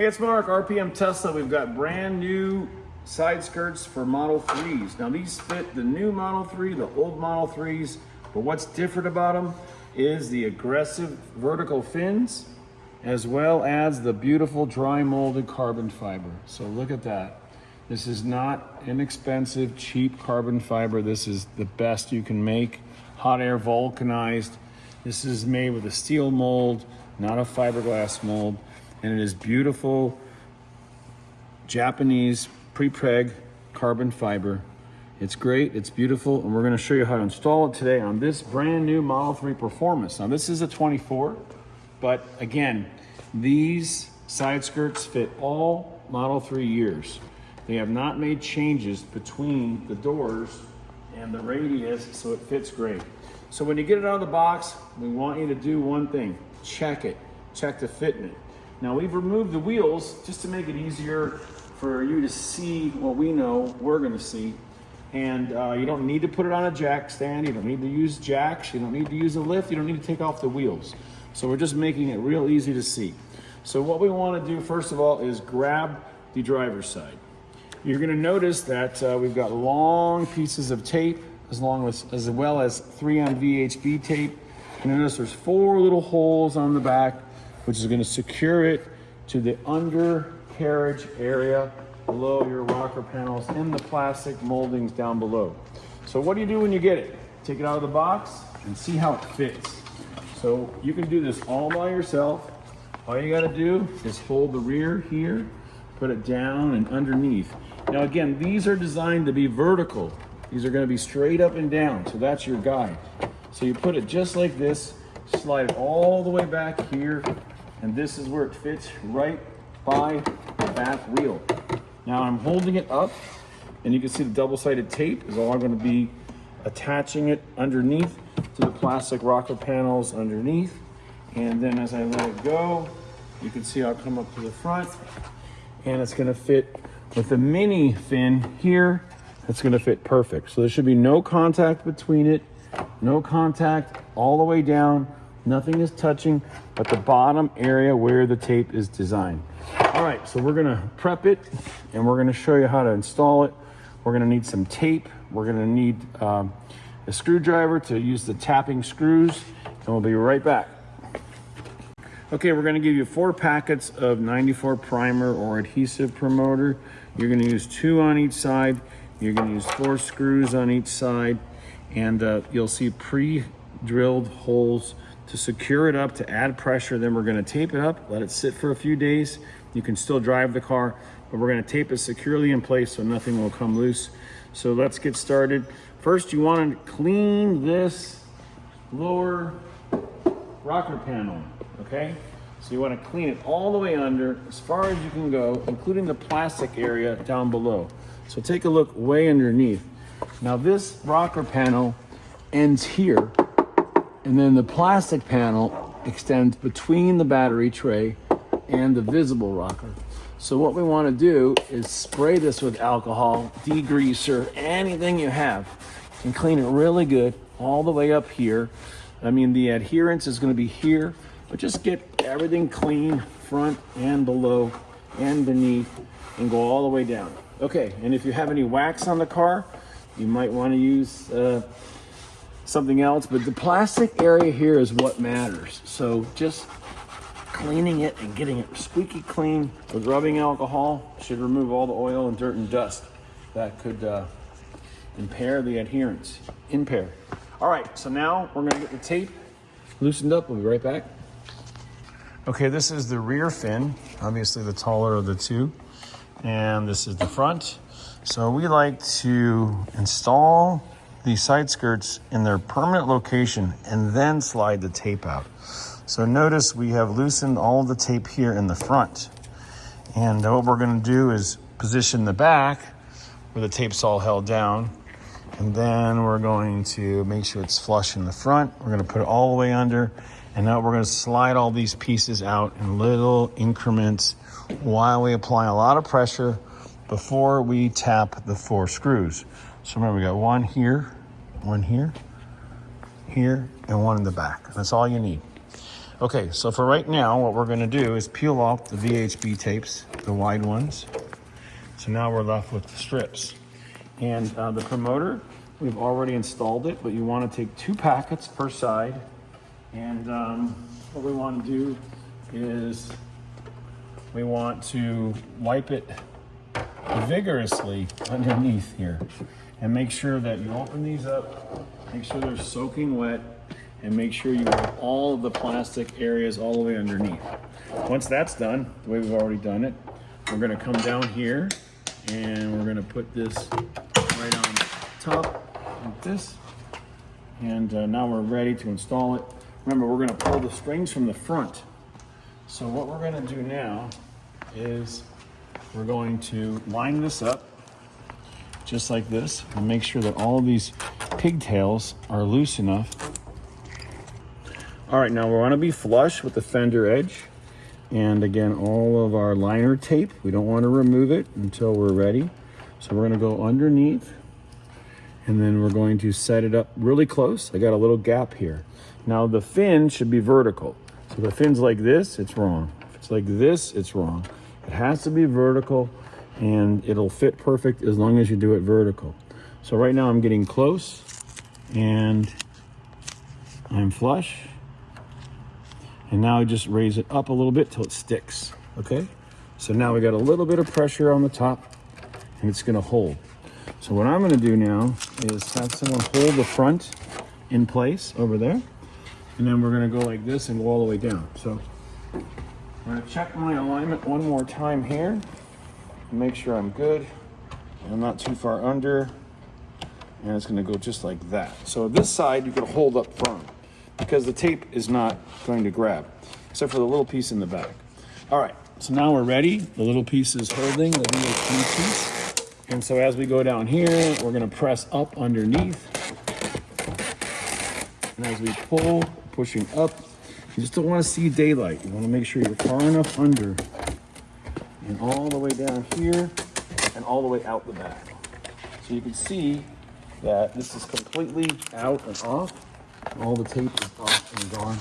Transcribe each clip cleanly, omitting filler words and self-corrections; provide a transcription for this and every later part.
Hey, it's Mark, RPM Tesla. We've got brand new side skirts for Model 3s. Now these fit the new Model 3, the old Model 3s, but what's different about them is the aggressive vertical fins, as well as the beautiful dry molded carbon fiber. So look at that. This is not inexpensive, cheap carbon fiber. This is the best you can make. Hot air vulcanized. This is made with a steel mold, not a fiberglass mold. And it is beautiful Japanese pre-preg carbon fiber. It's great, it's beautiful, and we're gonna show you how to install it today on this brand new Model 3 Performance. Now this is a 24, but again, these side skirts fit all Model 3 years. They have not made changes between the doors and the radius, so it fits great. So when you get it out of the box, we want you to do one thing, check it, check the fitment. Now we've removed the wheels just to make it easier for you to see what we know we're gonna see. And you don't need to put it on a jack stand. You don't need to use jacks. You don't need to use a lift. You don't need to take off the wheels. So we're just making it real easy to see. So what we wanna do first of all is grab the driver's side. You're gonna notice that we've got long pieces of tape as well as 3M VHB tape. And notice there's 4 little holes on the back, which is gonna secure it to the undercarriage area below your rocker panels and the plastic moldings down below. So what do you do when you get it? Take it out of the box and see how it fits. So you can do this all by yourself. All you gotta do is hold the rear here, put it down and underneath. Now again, these are designed to be vertical. These are gonna be straight up and down, so that's your guide. So you put it just like this, slide it all the way back here, and this is where it fits right by the back wheel. Now I'm holding it up, and you can see the double-sided tape is all going to be attaching it underneath to the plastic rocker panels underneath. And then as I let it go, you can see I'll come up to the front, and it's going to fit with the mini fin here. It's going to fit perfect. So there should be no contact between it, no contact all the way down. Nothing is touching but the bottom area where the tape is designed. All right, so we're gonna prep it and we're gonna show you how to install it. We're gonna need some tape. We're gonna need a screwdriver to use the tapping screws, and we'll be right back. Okay, we're gonna give you 4 packets of 94 primer or adhesive promoter. You're gonna use 2 on each side. You're gonna use 4 screws on each side, and you'll see pre-drilled holes to secure it up, to add pressure. Then we're gonna tape it up, let it sit for a few days. You can still drive the car, but we're gonna tape it securely in place so nothing will come loose. So let's get started. First, you wanna clean this lower rocker panel, okay? So you wanna clean it all the way under, as far as you can go, including the plastic area down below. So take a look way underneath. Now this rocker panel ends here, and then the plastic panel extends between the battery tray and the visible rocker. So what we want to do is spray this with alcohol, degreaser, anything you have, and clean it really good all the way up here. I mean, the adherence is going to be here, but just get everything clean, front and below and beneath, and go all the way down. Okay, and if you have any wax on the car, you might want to use something else, but the plastic area here is what matters. So just cleaning it and getting it squeaky clean with rubbing alcohol should remove all the oil and dirt and dust that could impair the adherence. All right, so now we're gonna get the tape loosened up. We'll be right back. Okay, this is the rear fin, obviously the taller of the two, and this is the front. So we like to install the side skirts in their permanent location and then slide the tape out. So notice we have loosened all of the tape here in the front. And what we're gonna do is position the back where the tape's all held down. And then we're going to make sure it's flush in the front. We're gonna put it all the way under. And now we're gonna slide all these pieces out in little increments while we apply a lot of pressure before we tap the 4 screws. So remember, we got one here, here, and one in the back. That's all you need. Okay, so for right now, what we're gonna do is peel off the VHB tapes, the wide ones. So now we're left with the strips. And the promoter, we've already installed it, but you wanna take 2 packets per side. And what we wanna do is we want to wipe it vigorously underneath here. And make sure that you open these up, make sure they're soaking wet, and make sure you have all of the plastic areas all the way underneath. Once that's done, the way we've already done it, we're gonna come down here and we're gonna put this right on top like this. And now we're ready to install it. Remember, we're gonna pull the strings from the front. So what we're gonna do now is we're going to line this up just like this and make sure that all of these pigtails are loose enough. All right, now we want to be flush with the fender edge. And again, all of our liner tape, we don't want to remove it until we're ready. So we're going to go underneath and then we're going to set it up really close. I got a little gap here. Now the fin should be vertical. So if the fin's like this, it's wrong. If it's like this, it's wrong. It has to be vertical and it'll fit perfect as long as you do it vertical. So right now I'm getting close and I'm flush. And now I just raise it up a little bit till it sticks, okay? So now we got a little bit of pressure on the top and it's gonna hold. So what I'm gonna do now is have someone hold the front in place over there. And then we're gonna go like this and go all the way down. So I'm gonna check my alignment one more time here. Make sure I'm good. I'm not too far under. And it's gonna go just like that. So this side, you're gonna hold up firm because the tape is not going to grab, except for the little piece in the back. All right, so now we're ready. The little piece is holding the VHB piece. And so as we go down here, we're gonna press up underneath. And as we pull, pushing up, you just don't wanna see daylight. You wanna make sure you're far enough under and all the way down here and all the way out the back. So you can see that this is completely out and off. All the tape is off and gone.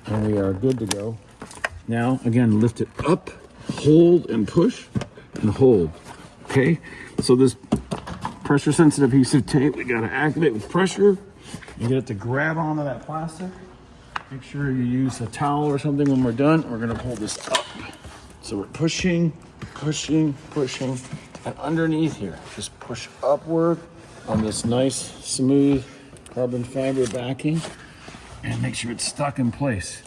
And we are good to go. Now, again, lift it up, hold and push and hold, okay? So this pressure sensitive piece of tape, we gotta activate with pressure. You get it to grab onto that plastic. Make sure you use a towel or something when we're done. We're gonna pull this up. So we're pushing, pushing, pushing, and underneath here, just push upward on this nice, smooth carbon fiber backing and make sure it's stuck in place.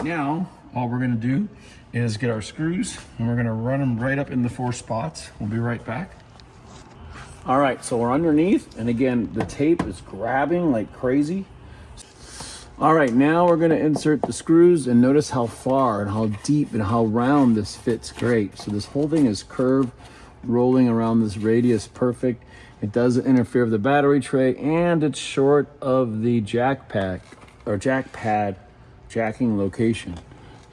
Now, all we're gonna do is get our screws and we're gonna run them right up in the 4 spots. We'll be right back. All right, so we're underneath, and again, the tape is grabbing like crazy. All right, now we're gonna insert the screws and notice how far and how deep and how round this fits great. So this whole thing is curved, rolling around this radius perfect. It doesn't interfere with the battery tray and it's short of the jack pad jacking location.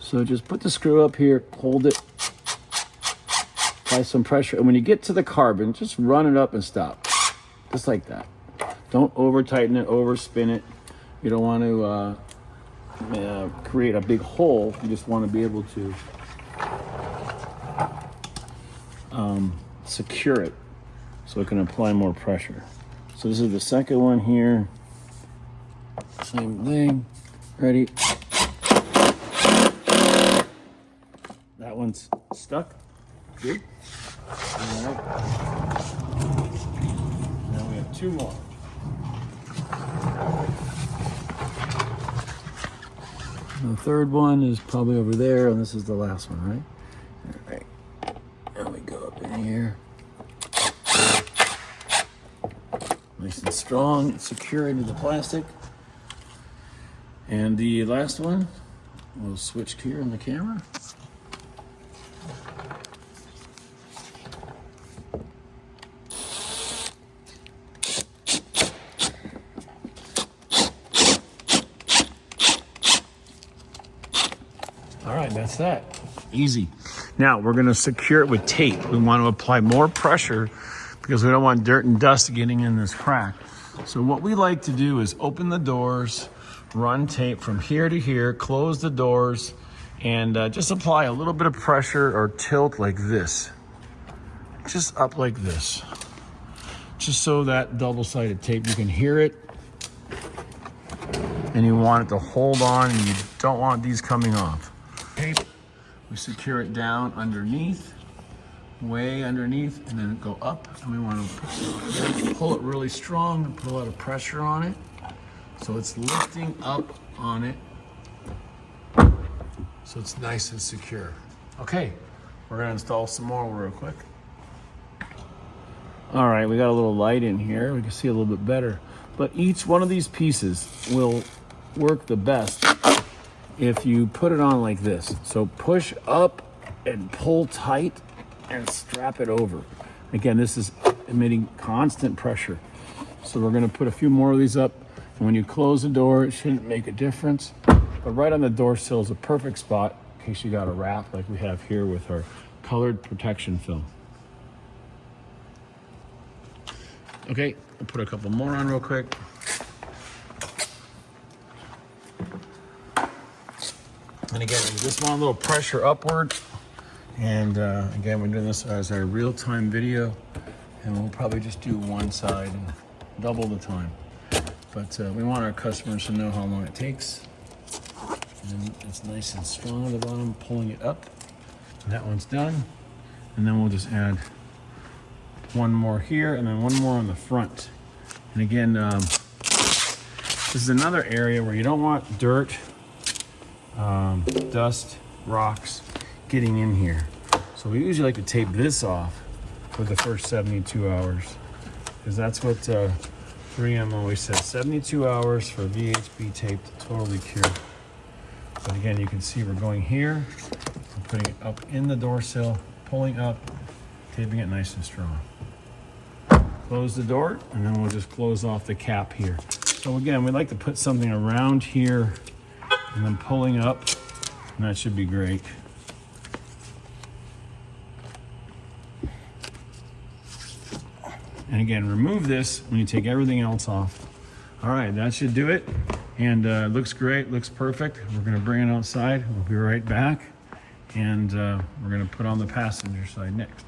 So just put the screw up here, hold it, apply some pressure. And when you get to the carbon, just run it up and stop, just like that. Don't over tighten it, over spin it. You don't want to create a big hole. You just want to be able to secure it so it can apply more pressure. So this is the second one here. Same thing. Ready? That one's stuck. Good. All right. Now we have 2 more. The third one is probably over there, and this is the last one, right? All right. Now we go up in here. Nice and strong, secure into the plastic. And the last one, we'll switch here on the camera. All right, that's that. Easy. Now we're gonna secure it with tape. We want to apply more pressure because we don't want dirt and dust getting in this crack. So what we like to do is open the doors, run tape from here to here, close the doors, and just apply a little bit of pressure or tilt like this. Just up like this. Just so that double-sided tape, you can hear it, and you want it to hold on, and you don't want these coming off. Tape, we secure it down underneath, way underneath, and then go up, and we want to pull it really strong and put a lot of pressure on it, so it's lifting up on it, so it's nice and secure. Okay, we're gonna install some more real quick. All right, we got a little light in here. We can see a little bit better. But each one of these pieces will work the best if you put it on like this. So push up and pull tight and strap it over. Again, this is emitting constant pressure. So we're gonna put a few more of these up. And when you close the door, it shouldn't make a difference. But right on the door sill is a perfect spot in case you got a wrap like we have here with our colored protection film. Okay, I'll put a couple more on real quick. And again, we just want a little pressure upward. And again, we're doing this as our real-time video. And we'll probably just do one side and double the time. But we want our customers to know how long it takes. And it's nice and strong at the bottom, pulling it up. And that one's done. And then we'll just add one more here and then one more on the front. And again, this is another area where you don't want dirt, dust, rocks getting in here. So we usually like to tape this off for the first 72 hours because that's what 3M always says, 72 hours for VHB tape to totally cure. But again, you can see we're going here, we're putting it up in the door sill, pulling up, taping it nice and strong. Close the door, and then we'll just close off the cap here. So again, we like to put something around here and then pulling up, and that should be great. And again, remove this when you take everything else off. All right, that should do it. And it looks great, looks perfect. We're gonna bring it outside. We'll be right back. And we're gonna put on the passenger side next.